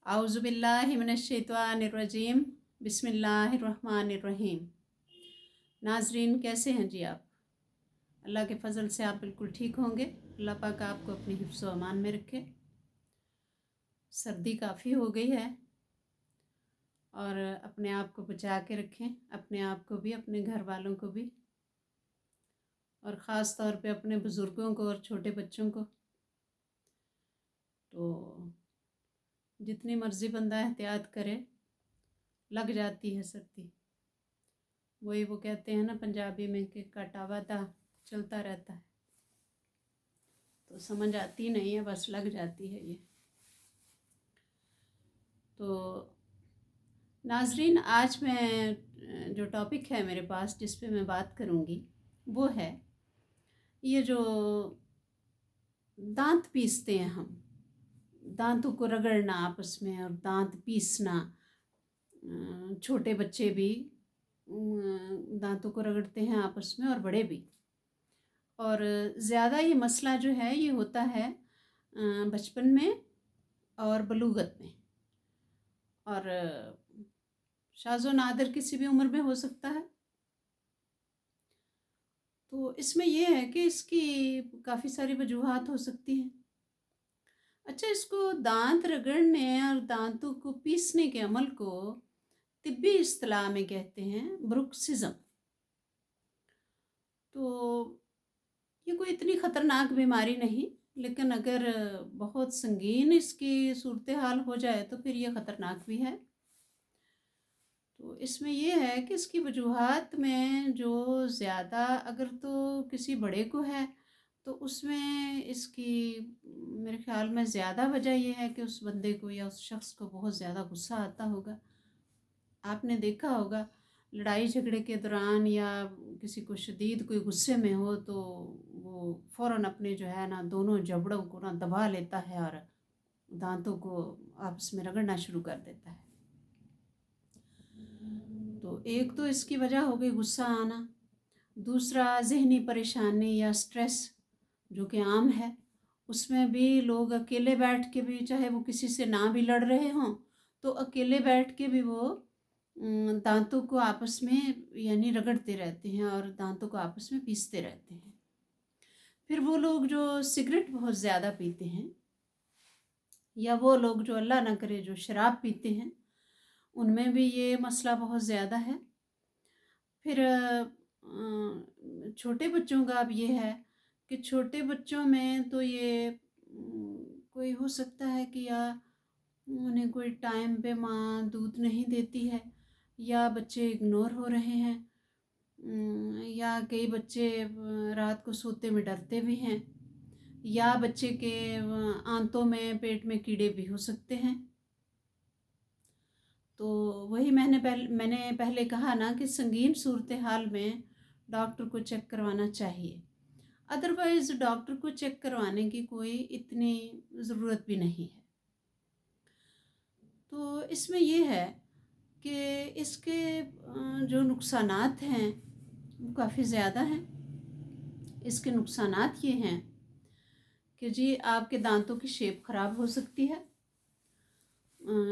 आउज़ु बिल्लाहि मिनश्शैतानिर्रजीम बिस्मिल्लाहिर्रहमानिर्रहीम। नाजरीन, कैसे हैं जी आप? अल्लाह के फ़ज़ल से आप बिल्कुल ठीक होंगे। अल्लाह पाक आपको अपनी हिफ्ज़ व अमान में रखे। सर्दी काफ़ी हो गई है और अपने आप को बचा के रखें, अपने आप को भी, अपने घर वालों को भी, और ख़ास तौर पे अपने बुज़ुर्गों को और छोटे बच्चों को। तो जितनी मर्ज़ी बंदा एहतियात करे, लग जाती है सर्दी। वही वो कहते हैं ना पंजाबी में कि काटा वादा चलता रहता है, तो समझ आती नहीं है, बस लग जाती है ये। तो नाजरीन, आज मैं जो टॉपिक है मेरे पास जिस पे मैं बात करूँगी वो है ये जो दांत पीसते हैं हम, दांतों को रगड़ना आपस में और दांत पीसना। छोटे बच्चे भी दांतों को रगड़ते हैं आपस में और बड़े भी। और ज़्यादा ये मसला जो है ये होता है बचपन में और बलूगत में, और शाज़ो नादिर किसी भी उम्र में हो सकता है। तो इसमें ये है कि इसकी काफ़ी सारी वजूहात हो सकती हैं। अच्छा, इसको दांत रगड़ने और दांतों को पीसने के अमल को तिब्बी इस्तिलाह में कहते हैं ब्रुक्सिज़म। तो ये कोई इतनी ख़तरनाक बीमारी नहीं, लेकिन अगर बहुत संगीन इसकी सूरत हाल हो जाए तो फिर ये ख़तरनाक भी है। तो इसमें ये है कि इसकी वजूहात में जो ज़्यादा, अगर तो किसी बड़े को है तो उसमें इसकी मेरे ख़्याल में ज़्यादा वजह ये है कि उस बंदे को या उस शख्स को बहुत ज़्यादा गुस्सा आता होगा। आपने देखा होगा लड़ाई झगड़े के दौरान या किसी को शदीद कोई गुस्से में हो तो वो फ़ौरन अपने जो है ना दोनों जबड़ों को ना दबा लेता है और दांतों को आपस में रगड़ना शुरू कर देता है। तो एक तो इसकी वजह हो गई गुस्सा आना, दूसरा ज़हनी परेशानी या स्ट्रेस जो कि आम है। उसमें भी लोग अकेले बैठ के भी, चाहे वो किसी से ना भी लड़ रहे हों, तो अकेले बैठ के भी वो दांतों को आपस में यानी रगड़ते रहते हैं और दांतों को आपस में पीसते रहते हैं। फिर वो लोग जो सिगरेट बहुत ज़्यादा पीते हैं, या वो लोग जो अल्लाह ना करे जो शराब पीते हैं, उनमें भी ये मसला बहुत ज़्यादा है। फिर छोटे बच्चों का अब ये है कि छोटे बच्चों में तो ये कोई हो सकता है कि या उन्हें कोई टाइम पे माँ दूध नहीं देती है, या बच्चे इग्नोर हो रहे हैं, या कई बच्चे रात को सोते में डरते भी हैं, या बच्चे के आंतों में पेट में कीड़े भी हो सकते हैं। तो वही मैंने पहले कहा ना कि संगीन सूरत हाल में डॉक्टर को चेक करवाना चाहिए। अदरवाइज़ डॉक्टर को चेक करवाने की कोई इतनी ज़रूरत भी नहीं है। तो इसमें ये है कि इसके जो नुकसानात हैं वो काफ़ी ज़्यादा हैं। इसके नुकसानात ये हैं कि जी आपके दांतों की शेप ख़राब हो सकती है,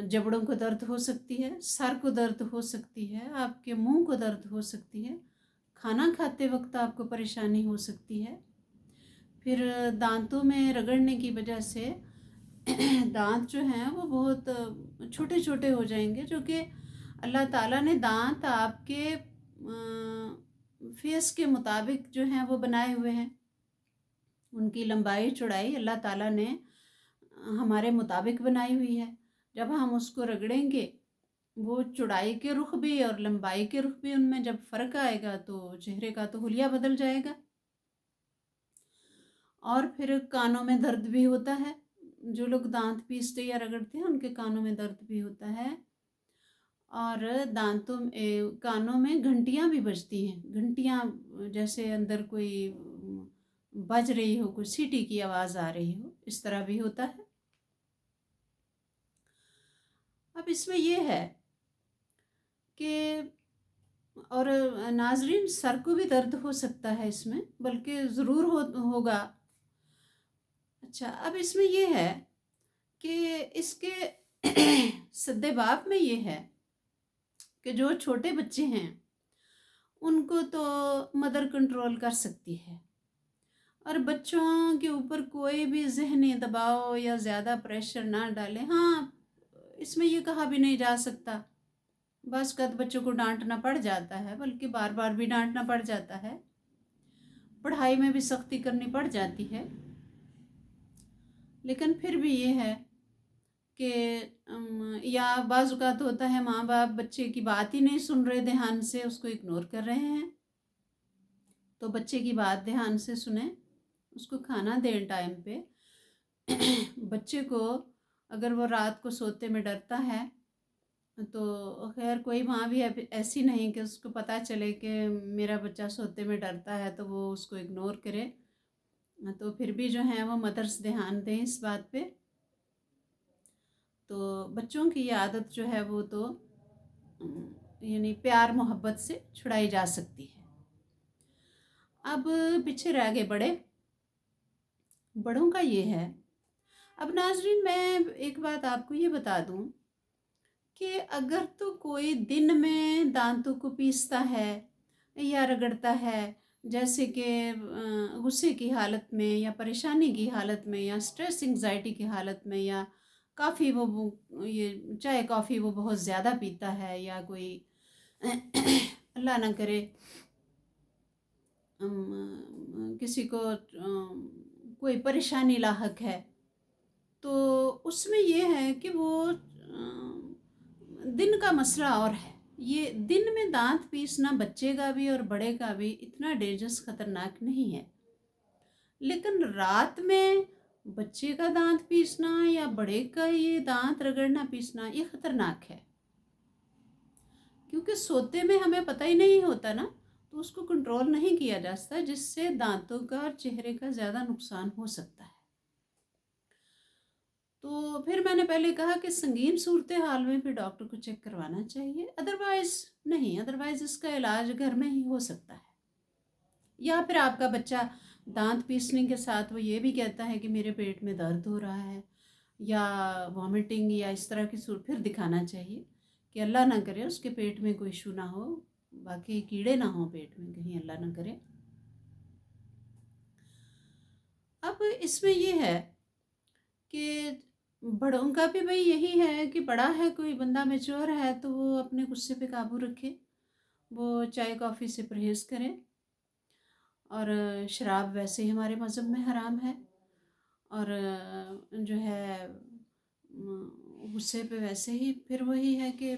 जबड़ों को दर्द हो सकती है, सर को दर्द हो सकती है, आपके मुंह को दर्द हो सकती है, खाना खाते वक्त आपको परेशानी हो सकती है। फिर दांतों में रगड़ने की वजह से दांत जो हैं वो बहुत छोटे छोटे हो जाएंगे, जो कि अल्लाह ताला ने दांत आपके फेस के मुताबिक जो हैं वो बनाए हुए हैं। उनकी लंबाई चौड़ाई अल्लाह ताला ने हमारे मुताबिक बनाई हुई है। जब हम उसको रगड़ेंगे, वो चौड़ाई के रुख भी और लंबाई के रुख भी, उनमें जब फ़र्क आएगा तो चेहरे का तो हुलिया बदल जाएगा। और फिर कानों में दर्द भी होता है। जो लोग दांत पीसते या रगड़ते हैं उनके कानों में दर्द भी होता है। और कानों में घंटियाँ भी बजती हैं, घंटियाँ जैसे अंदर कोई बज रही हो, कोई सीटी की आवाज़ आ रही हो, इस तरह भी होता है। अब इसमें ये है कि और नाजरीन, सर को भी दर्द हो सकता है इसमें, बल्कि ज़रूर होगा। अच्छा, अब इसमें ये है कि इसके सद्दे बाप में ये है कि जो छोटे बच्चे हैं उनको तो मदर कंट्रोल कर सकती है, और बच्चों के ऊपर कोई भी ज़हनी दबाव या ज़्यादा प्रेशर ना डालें। हाँ, इसमें ये कहा भी नहीं जा सकता, बस कद बच्चों को डांटना पड़ जाता है, बल्कि बार बार भी डांटना पड़ जाता है, पढ़ाई में भी सख्ती करनी पड़ जाती है। लेकिन फिर भी ये है कि या बाज़ औक़ात होता है माँ बाप बच्चे की बात ही नहीं सुन रहे, ध्यान से उसको इग्नोर कर रहे हैं। तो बच्चे की बात ध्यान से सुने, उसको खाना दें टाइम पे। बच्चे को अगर वो रात को सोते में डरता है, तो खैर कोई माँ भी ऐसी नहीं कि उसको पता चले कि मेरा बच्चा सोते में डरता है तो वो उसको इग्नोर करे। तो फिर भी जो है वो मदर्स ध्यान दें इस बात पे। तो बच्चों की ये आदत जो है वो तो यानी प्यार मोहब्बत से छुड़ाई जा सकती है। अब पीछे रह गए बड़े। बड़ों का ये है, अब नाज़रीन मैं एक बात आपको ये बता दूं कि अगर तो कोई दिन में दांतों को पीसता है या रगड़ता है, जैसे कि गुस्से की हालत में या परेशानी की हालत में या स्ट्रेस एंग्जाइटी की हालत में, या काफ़ी ये चाय कॉफ़ी वो बहुत ज़्यादा पीता है, या कोई अल्लाह ना करे किसी को कोई परेशानी लाहक है, तो उसमें ये है कि वो दिन का मसला और है। ये दिन में दांत पीसना बच्चे का भी और बड़े का भी इतना डेंजरस खतरनाक नहीं है, लेकिन रात में बच्चे का दांत पीसना या बड़े का ये दांत रगड़ना पीसना ये खतरनाक है, क्योंकि सोते में हमें पता ही नहीं होता ना, तो उसको कंट्रोल नहीं किया जा सकता, जिससे दांतों का और चेहरे का ज़्यादा नुकसान हो सकता है। तो फिर मैंने पहले कहा कि संगीन सूरत हाल में फिर डॉक्टर को चेक करवाना चाहिए, अदरवाइज़ नहीं, अदरवाइज़ इसका इलाज घर में ही हो सकता है। या फिर आपका बच्चा दांत पीसने के साथ वो ये भी कहता है कि मेरे पेट में दर्द हो रहा है या वॉमिटिंग या इस तरह की फिर दिखाना चाहिए कि अल्लाह ना करे उसके पेट में कोई इशू ना हो, बाकी कीड़े ना हो पेट में कहीं, अल्लाह ना करे। अब इसमें ये है कि बड़ों का भी भाई यही है कि बड़ा है कोई बंदा मैच्योर है तो वो अपने गुस्से पे काबू रखे, वो चाय कॉफ़ी से परहेज़ करें, और शराब वैसे ही हमारे मज़हब में हराम है, और जो है गुस्से पे वैसे ही फिर वही है कि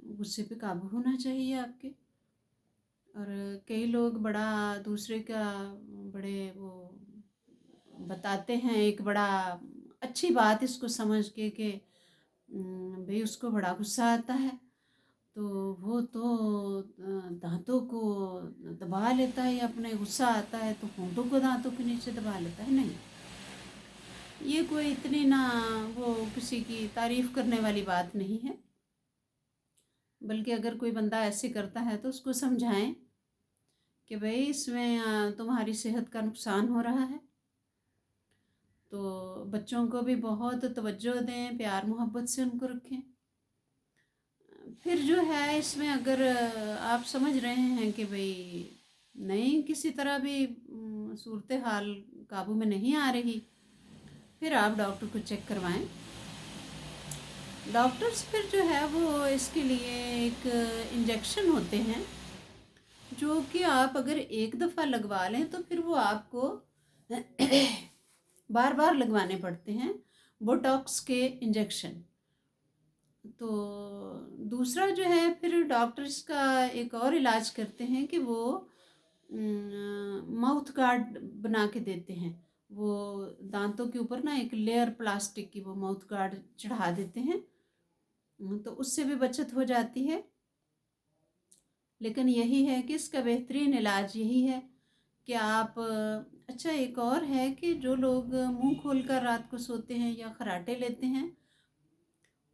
गुस्से पे काबू होना चाहिए आपके। और कई लोग बड़ा दूसरे का बड़े वो बताते हैं, एक बड़ा अच्छी बात इसको समझ के कि भाई उसको बड़ा गुस्सा आता है तो वो तो दांतों को दबा लेता है, या अपने गुस्सा आता है तो होंठों को दांतों के नीचे दबा लेता है। नहीं, ये कोई इतनी ना वो किसी की तारीफ़ करने वाली बात नहीं है, बल्कि अगर कोई बंदा ऐसे करता है तो उसको समझाएं कि भाई इसमें तुम्हारी सेहत का नुकसान हो रहा है। तो बच्चों को भी बहुत तवज्जो दें, प्यार मोहब्बत से उनको रखें। फिर जो है इसमें अगर आप समझ रहे हैं कि भाई नहीं किसी तरह भी सूरत हाल काबू में नहीं आ रही, फिर आप डॉक्टर को चेक करवाएं। डॉक्टर्स फिर जो है वो इसके लिए एक इंजेक्शन होते हैं जो कि आप अगर एक दफ़ा लगवा लें तो फिर वो आपको बार बार लगवाने पड़ते हैं, बोटॉक्स के इंजेक्शन। तो दूसरा जो है फिर डॉक्टर्स का एक और इलाज करते हैं कि वो माउथ गार्ड बना के देते हैं, वो दांतों के ऊपर ना एक लेयर प्लास्टिक की वो माउथ गार्ड चढ़ा देते हैं, तो उससे भी बचत हो जाती है। लेकिन यही है कि इसका बेहतरीन इलाज यही है कि आप अच्छा एक और है कि जो लोग मुंह खोलकर रात को सोते हैं या खराटे लेते हैं,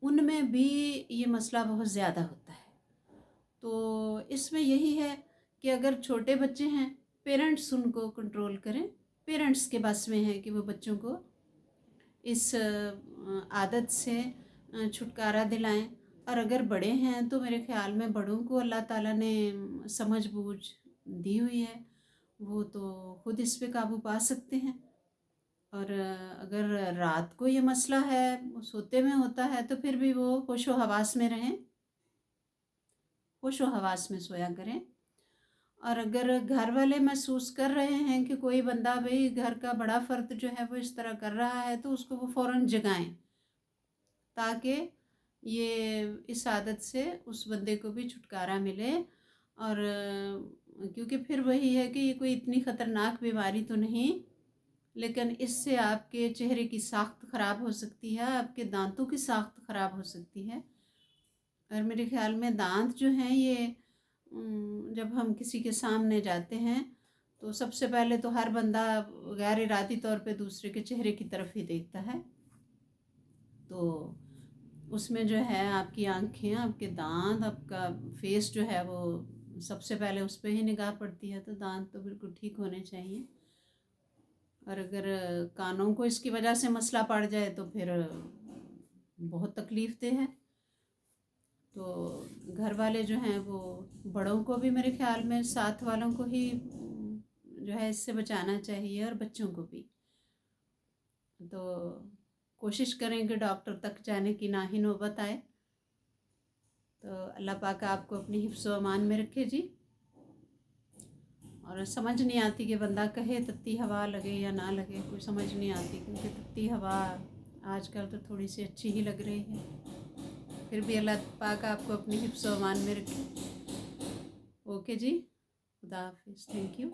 उनमें भी ये मसला बहुत ज़्यादा होता है। तो इसमें यही है कि अगर छोटे बच्चे हैं, पेरेंट्स उनको कंट्रोल करें, पेरेंट्स के बस में है कि वो बच्चों को इस आदत से छुटकारा दिलाएं। और अगर बड़े हैं तो मेरे ख़्याल में बड़ों को अल्लाह ताला ने समझ बूझ दी हुई है, वो तो खुद इस पे काबू पा सकते हैं। और अगर रात को ये मसला है, सोते में होता है, तो फिर भी वो होशो हवास में रहें, होशो हवास में सोया करें। और अगर घर वाले महसूस कर रहे हैं कि कोई बंदा भाई घर का बड़ा फ़र्द जो है वो इस तरह कर रहा है, तो उसको वो फ़ौरन जगाएं, ताकि ये इस आदत से उस बंदे को भी छुटकारा मिले। और क्योंकि फिर वही है कि ये कोई इतनी ख़तरनाक बीमारी तो नहीं, लेकिन इससे आपके चेहरे की साख्त ख़राब हो सकती है, आपके दांतों की साख्त ख़राब हो सकती है। और मेरे ख़्याल में दांत जो हैं ये जब हम किसी के सामने जाते हैं तो सबसे पहले तो हर बंदा गैर इरादी तौर पे दूसरे के चेहरे की तरफ ही देखता है, तो उसमें जो है आपकी आंखें, आपके दांत, आपका फेस जो है वो सबसे पहले उस पर ही निगाह पड़ती है। तो दांत तो बिल्कुल ठीक होने चाहिए। और अगर कानों को इसकी वजह से मसला पड़ जाए तो फिर बहुत तकलीफ़ देह है। तो घर वाले जो हैं वो बड़ों को भी मेरे ख़्याल में साथ वालों को ही जो है इससे बचाना चाहिए, और बच्चों को भी। तो कोशिश करें कि डॉक्टर तक जाने की ना ही नौबत आए। तो अल्लाह पाक आपको अपनी हिफ्ज़ व अमान में रखे जी। और समझ नहीं आती कि बंदा कहे तत्ती हवा लगे या ना लगे, कोई समझ नहीं आती, क्योंकि तत्ती हवा आजकल तो थोड़ी सी अच्छी ही लग रही है। फिर भी अल्लाह पाक आपको अपनी हिफ्ज़ व अमान में रखे। ओके जी, खुदा हाफिज़, थैंक यू।